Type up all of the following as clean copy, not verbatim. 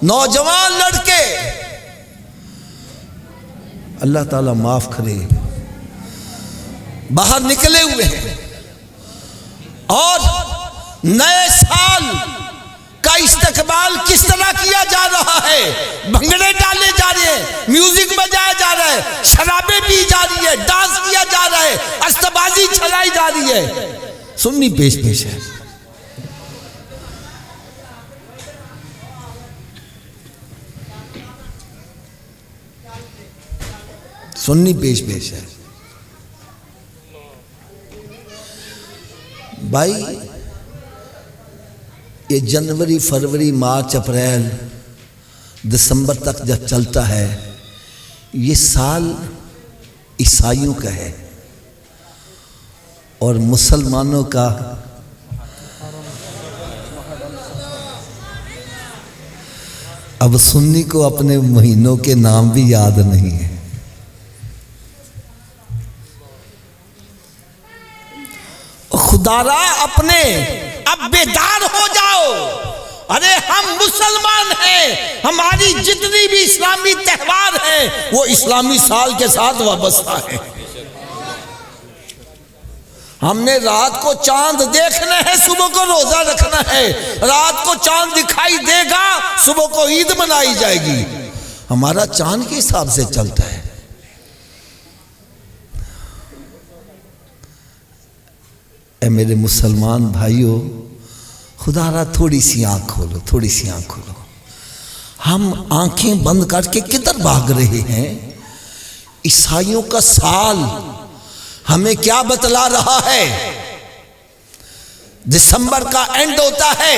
नौजवान लड़के, अल्लाह ताला माफ करे, बाहर निकले हुए हैं और नए साल का इस्तकबाल किस तरह किया जा रहा है। भंगड़े डाले जा रहे हैं, म्यूजिक बजाया जा रहा है, शराबें पी जा रही है, डांस किया जा रहा है, अस्तबाजी चलाई जा रही है। सुन्नी पेश है। सुन्नी पेश है। भाई ये जनवरी, फरवरी, मार्च, अप्रैल, दिसंबर तक जब चलता है, ये साल ईसाइयों का है और मुसलमानों का अब सुन्नी को अपने महीनों के नाम भी याद नहीं है। खुदारा अपने अब बेदार हो जाओ। अरे हम मुसलमान हैं, हमारी जितनी भी इस्लामी त्योहार हैं वो इस्लामी साल के साथ वाबस्ता है। हमने रात को चांद देखना है, सुबह को रोजा रखना है। रात को चांद दिखाई देगा, सुबह को ईद मनाई जाएगी। हमारा चांद के हिसाब से चलता है। ए मेरे मुसलमान भाइयों, खुदारा थोड़ी सी आंख खोलो, थोड़ी सी आंख खोलो। हम आंखें बंद करके किधर भाग रहे हैं? ईसाइयों का साल हमें क्या बतला रहा है? दिसंबर का एंड होता है,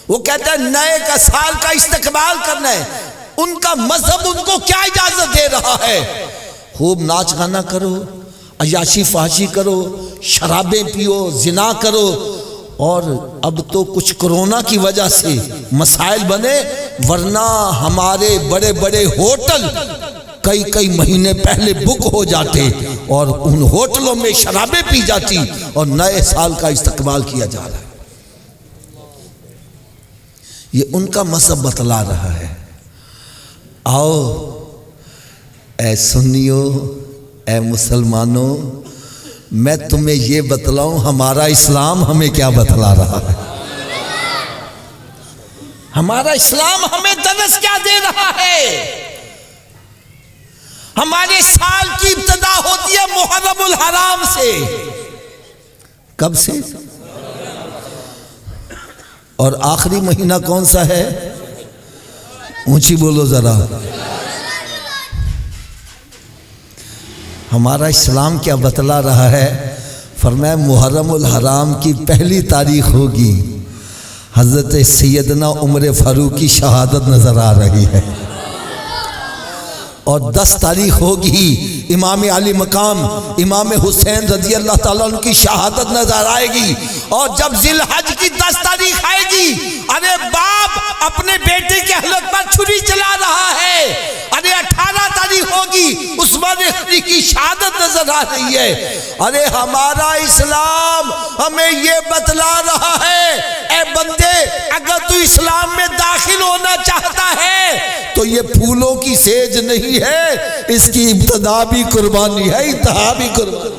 वो कहते हैं नए का साल का इस्तकबाल करना है। उनका मजहब उनको क्या इजाजत दे रहा है? खूब नाच गाना करो, अयाशी फाशी करो, शराबें पियो, जिना करो। और अब तो कुछ कोरोना की वजह से मसाइल बने, वरना हमारे बड़े बड़े होटल कई महीने पहले बुक हो जाते और उन होटलों में शराबें पी जाती और नए साल का इस्तकबाल किया जा रहा है। ये उनका मजहब बतला रहा है। आओ ऐ सुन्नियों, ऐ मुसलमानों, मैं तुम्हें ये बतलाऊं हमारा इस्लाम हमें क्या बतला रहा है। हमारा इस्लाम हमें दरस क्या दे रहा है। हमारे साल की इब्तिदा होती है मुहर्रमुल हराम से। कब से? और आखिरी महीना कौन सा है? ऊंची बोलो जरा। हमारा इस्लाम क्या बतला रहा है? फरमाया मुहर्रमुल हराम की पहली तारीख होगी, हजरत सैयदना उमर फारूक की शहादत नजर आ रही है। और 10 तारीख होगी इमाम अली मकाम इमाम हुसैन रजी अल्लाह ताला उनकी शहादत नजर आएगी। और जब जिलहज की 10 तारीख आएगी, अरे बाप अपने बेटे के हलक पर छुरी चला रहा है। अरे 18 तारीख होगी उस्मान गनी की शहादत नजर आ रही है। अरे हमारा इस्लाम हमें ये बतला रहा है, ए बंदे अगर तू इस्लाम में दाखिल होना चाहता है तो ये फूलों की सेज नहीं है, इसकी इब्तिदा भी कुर्बानी है, इंतहा भी कुर्बानी।